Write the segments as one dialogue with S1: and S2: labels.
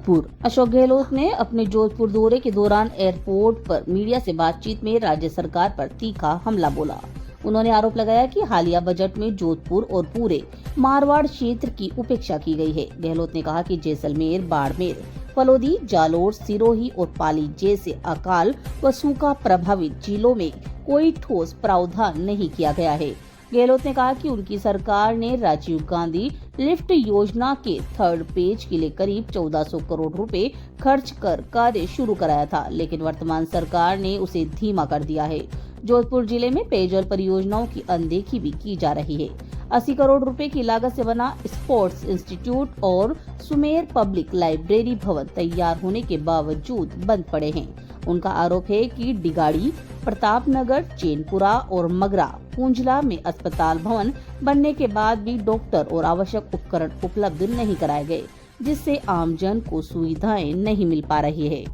S1: जोधपुर। अशोक गहलोत ने अपने जोधपुर दौरे के दौरान एयरपोर्ट पर मीडिया से बातचीत में राज्य सरकार पर तीखा हमला बोला। उन्होंने आरोप लगाया कि हालिया बजट में जोधपुर और पूरे मारवाड़ क्षेत्र की उपेक्षा की गई है। गहलोत ने कहा कि जैसलमेर, बाड़मेर, फलोदी, जालोर, सिरोही और पाली जैसे अकाल व सूखा प्रभावित जिलों में कोई ठोस प्रावधान नहीं किया गया है। गहलोत ने कहा कि उनकी सरकार ने राजीव गांधी लिफ्ट योजना के थर्ड पेज के लिए करीब 1400 करोड़ रुपए खर्च कर कार्य शुरू कराया था, लेकिन वर्तमान सरकार ने उसे धीमा कर दिया है। जोधपुर जिले में पेयजल परियोजनाओं की अनदेखी भी की जा रही है। 80 करोड़ रुपए की लागत से बना स्पोर्ट्स इंस्टीट्यूट और सुमेर पब्लिक लाइब्रेरी भवन तैयार होने के बावजूद बंद पड़े हैं। उनका आरोप है कि डिगाड़ी, प्रतापनगर, चैनपुरा और मगरा पूंजला में अस्पताल भवन बनने के बाद भी डॉक्टर और आवश्यक उपकरण उपलब्ध नहीं कराए गए, जिससे आमजन को सुविधाएं नहीं मिल पा रही है।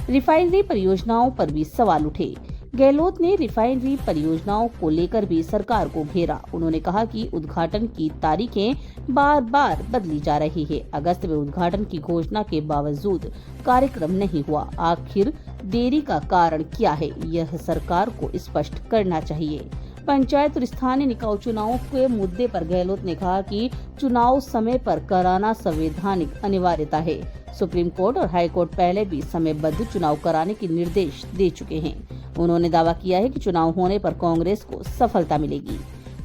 S1: रिफाइनरी परियोजनाओं पर भी सवाल उठे। गहलोत ने रिफाइनरी परियोजनाओं को लेकर भी सरकार को घेरा। उन्होंने कहा कि उद्घाटन की तारीखें बार बार बदली जा रही है। अगस्त में उद्घाटन की घोषणा के बावजूद कार्यक्रम नहीं हुआ। आखिर देरी का कारण क्या है, यह सरकार को स्पष्ट करना चाहिए। पंचायत और स्थानीय निकाय चुनावों के मुद्दे पर गहलोत ने कहा कि चुनाव समय पर कराना संवैधानिक अनिवार्यता है। सुप्रीम कोर्ट और हाई कोर्ट पहले भी समयबद्ध चुनाव कराने के निर्देश दे चुके हैं। उन्होंने दावा किया है कि चुनाव होने पर कांग्रेस को सफलता मिलेगी।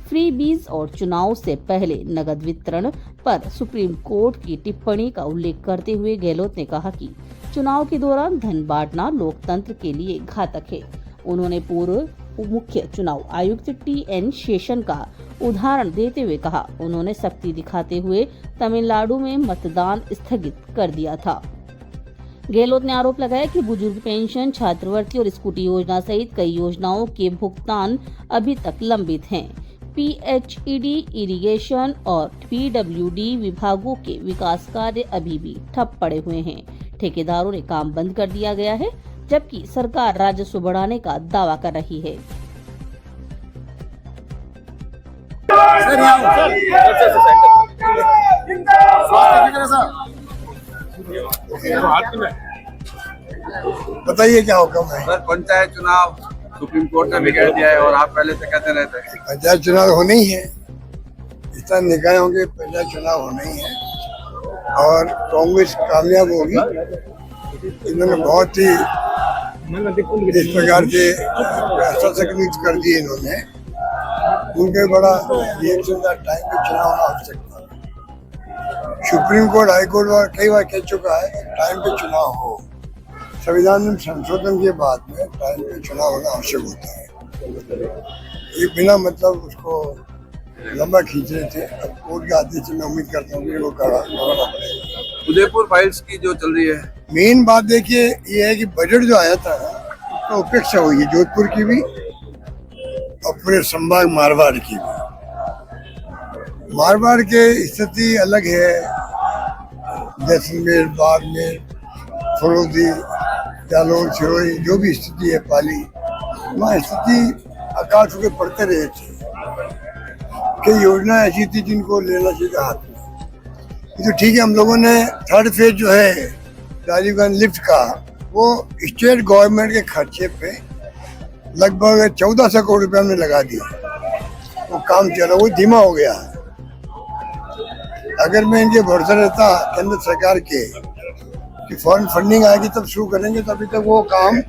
S1: फ्री बीज और चुनाव से पहले नगद वितरण पर सुप्रीम कोर्ट की टिप्पणी का उल्लेख करते हुए गहलोत ने कहा कि चुनाव के दौरान धन बांटना लोकतंत्र के लिए घातक है। उन्होंने पूर्व मुख्य चुनाव आयुक्त TN शेषन का उदाहरण देते हुए कहा, उन्होंने सख्ती दिखाते हुए तमिलनाडु में मतदान स्थगित कर दिया था। गहलोत ने आरोप लगाया कि बुजुर्ग पेंशन, छात्रवृत्ति और स्कूटी योजना सहित कई योजनाओं के भुगतान अभी तक लंबित हैं। PHED, इरिगेशन और PWD विभागों के विकास कार्य अभी भी ठप पड़े हुए हैं। ठेकेदारों ने काम बंद कर दिया गया है, जबकि सरकार राजस्व बढ़ाने का दावा कर रही है।
S2: बताइए क्या हुक्म है
S3: सर? पंचायत चुनाव सुप्रीम कोर्ट ने बिगाड़ दिया है और आप पहले से कहते रहते हैं
S2: पंचायत चुनाव होने ही है। इतना निकाय होंगे, पंचायत चुनाव होने ही है और कांग्रेस कामयाब होगी। इन्होंने बहुत ही इस प्रकार के सशक्त कर दिए इन्होंने। उनके बड़ा रिएक्शन का टाइम पे चुनाव होना आवश्यक था। सुप्रीम कोर्ट, हाई कोर्ट और कई बार कह चुका है कि टाइम पे चुनाव हो। संविधान में संशोधन के बाद में टाइम पे चुनाव होना आवश्यक होता है। ये बिना मतलब उसको लंबा खींच रहे थे। अब कोर्ट के आदेश से मैं उम्मीद करता हूँ कि वो करना पड़ेगा।
S3: उदयपुर फाइल्स की जो चल रही है,
S2: मेन बात देखिए ये है कि बजट जो आया था तो उपेक्षा हुई है जोधपुर की भी और पूरे संभाग मारवाड़ की भी। मारवाड़ के स्थिति अलग है। जैसलमेर, बाड़मेर, फलोदी, जालोर, सिरोही जो भी स्थिति है, पाली, वहाँ स्थिति अकाल सूखे पड़ते रहे थे। कई योजना ऐसी थी जिनको लेना चाहिए हाथ में। तो ठीक है, हम लोगों ने थर्ड फेज जो है राजीव गांधी लिफ्ट का, वो स्टेट गवर्नमेंट के खर्चे पे लगभग 1400 करोड़ रुपए हमने लगा दिया। वो काम चला, वो धीमा हो गया। अगर मैं इनके भरोसा रहता केंद्र सरकार के कि फॉरेन फंडिंग आएगी तब शुरू करेंगे, तो अभी तक वो काम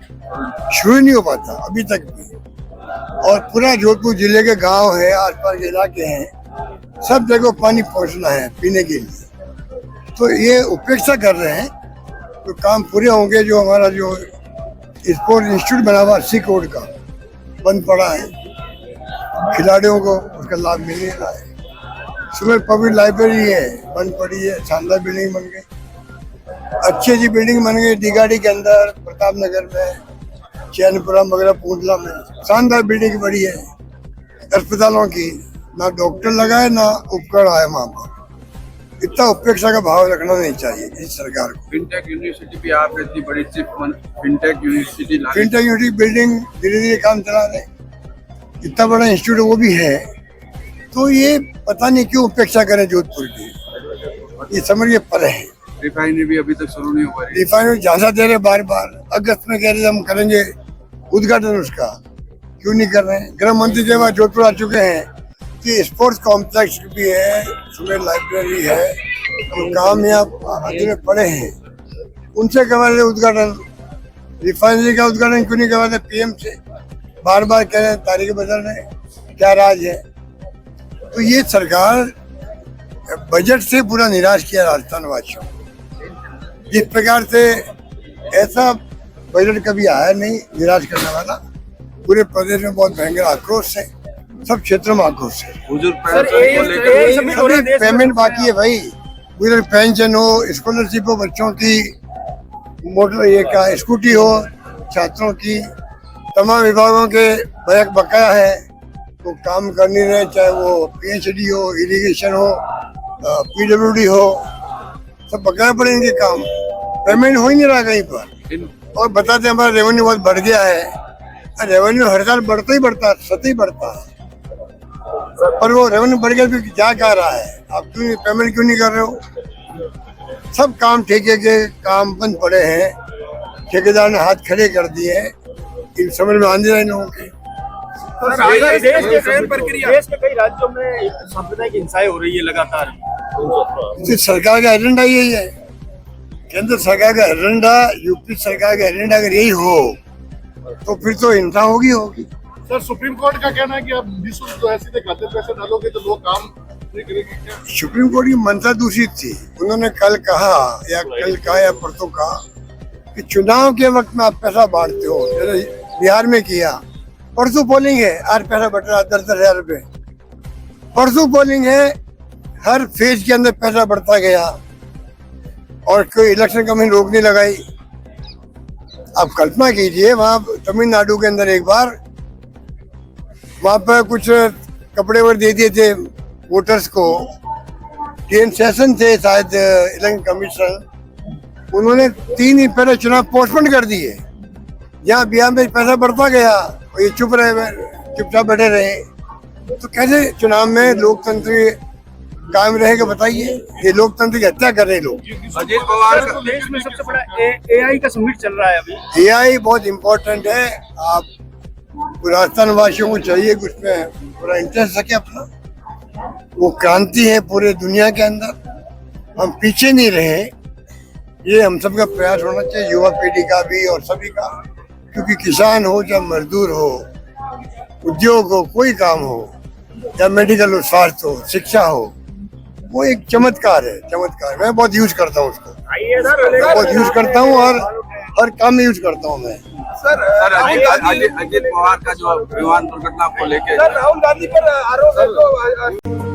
S2: शुरू नहीं हो पाता अभी तक भी। और पूरा जोधपुर जिले के गांव है, आसपास के इलाके हैं, सब जगह पानी पहुंचना है पीने के लिए। तो ये उपेक्षा कर रहे हैं। तो काम पूरे होंगे। जो हमारा जो स्पोर्ट्स इंस्टीट्यूट बना हुआ 80 करोड़ का बंद पड़ा है, खिलाड़ियों को उसका लाभ मिल नहीं रहा है। सुबह पब्लिक लाइब्रेरी है, बंद पड़ी है। शानदार बिल्डिंग बन गई, अच्छी बिल्डिंग बन गई डिगाड़ी के अंदर, प्रतापनगर में, चैनपुरा, मगरा, पूंजला में शानदार बिल्डिंग बड़ी है। अस्पतालों की ना डॉक्टर लगाए ना उपकरण आए वहाँ पर। इतना उपेक्षा का भाव रखना नहीं चाहिए इस सरकार को।
S3: फिनटेक यूनिवर्सिटी भी आप इतनी बड़ी फिनटेक
S2: यूनिवर्सिटी बिल्डिंग धीरे धीरे काम चला रहे, इतना बड़ा इंस्टीट्यूट वो भी है। तो ये पता नहीं क्यों उपेक्षा करें जोधपुर की, ये समझ के परे है।
S3: रिफाइनरी भी अभी तक शुरू नहीं हो पाई।
S2: रिफाइनरी झांसा दे रहे बार बार, अगस्त में कह रहे थे हम करेंगे उद्घाटन उसका, क्यों नहीं कर रहे हैं? गृह मंत्री जब जोधपुर आ चुके हैं कि स्पोर्ट्स कॉम्प्लेक्स भी है, सुबह लाइब्रेरी है, तो काम यहाँ अधूरे पड़े हैं, उनसे करवा रहे उद्घाटन। रिफाइनरी का उद्घाटन क्यों नहीं करवाते पीएम से? बार बार कह रहे हैं तारीख बदल रहे, क्या राज है? तो ये सरकार बजट से पूरा निराश किया राजस्थान वासियों। जिस प्रकार से ऐसा बजट कभी आया नहीं निराश करने वाला। पूरे प्रदेश में बहुत भयंकर आक्रोश है, सब क्षेत्रों में आक्रोश है।
S3: बुजुर्ग पेंशन को लेकर
S2: सभी पेमेंट बाकी है भाई, बुजुर्ग पेंशन हो, स्कॉलरशिप हो बच्चों की, मोटर ये का स्कूटी हो छात्रों की, तमाम विभागों के बैक बकाया है, तो काम कर नहीं रहे, चाहे वो पीएचडी हो, इरिगेशन हो, पीडब्ल्यूडी हो, सब बकाया पड़े इनके काम, पेमेंट हो ही नहीं रहा कहीं पर। और बताते हैं हमारा रेवेन्यू बहुत बढ़ गया है, रेवेन्यू हर साल बढ़ता ही बढ़ता है, सतत ही बढ़ता है, पर वो रेवेन्यू बढ़ गया फिर जा क्या रहा है? आप क्यों पेमेंट क्यों नहीं कर रहे हो? सब काम ठेके के काम बंद पड़े हैं, ठेकेदार ने हाथ खड़े कर दिए हैं, इन समझ में आने रहे लोगों के।
S4: देश के कई राज्यों में सांप्रदायिक हिंसाएं हो रही है लगातार।
S2: तो सरकार का एजेंडा यही है, केंद्र सरकार का एजेंडा, यूपी सरकार का एजेंडा अगर यही हो तो फिर तो हिंसा होगी होगी।
S5: सर, सुप्रीम कोर्ट का कहना है कि आप निःशुल्क जो है सीधे खाते में पैसे डालोगे तो लोग काम नहीं करेंगे क्या?
S2: सुप्रीम कोर्ट की मंशा दूसरी थी। उन्होंने कल कहा या परसों कहा कि चुनाव के वक्त में आप पैसा बांटते हो, जैसे बिहार में किया। परसों पोलिंग है, आज पैसा बट रहा 10,000 रुपए। परसों पोलिंग है, हर फेज के अंदर पैसा बढ़ता गया और कोई इलेक्शन कमीशन रोक नहीं लगाई। आप कल्पना कीजिए, वहाँ तमिलनाडु के अंदर एक बार वहाँ पर कुछ कपड़े वगैरह दे दिए थे वोटर्स को, टीएन सेशन थे शायद इलेक्शन कमीशन, उन्होंने 3 दिन पहले चुनाव पोस्टपोन कर दिए। यहाँ बिहार में पैसा बढ़ता गया और ये चुपचाप बैठे रहे, तो कैसे चुनाव में लोकतंत्र कायम रहेगा बताइए? ये लोकतंत्र की हत्या कर रहे लोग।
S3: अजीत पवार का
S4: देश में सबसे बड़ा एआई का समिट चल रहा है अभी।
S2: एआई बहुत इम्पोर्टेंट है, आप राजस्थान वासियों को चाहिए कि उसमें पूरा इंटरेस्ट रखे अपना। वो क्रांति है पूरे दुनिया के अंदर, हम पीछे नहीं रहे, ये हम सबका प्रयास होना चाहिए, युवा पीढ़ी का भी और सभी का। क्योंकि किसान हो चाहे मजदूर हो, उद्योग हो, कोई काम हो, या मेडिकल हो, स्वास्थ्य हो, शिक्षा हो, वो एक चमत्कार है, चमत्कार। मैं बहुत यूज करता हूँ उसको, बहुत यूज करता हूँ और हर काम में यूज करता हूँ मैं।
S3: सर अजीत पवार का जो विमान दुर्घटना को लेके
S4: राहुल गांधी पर आरोप है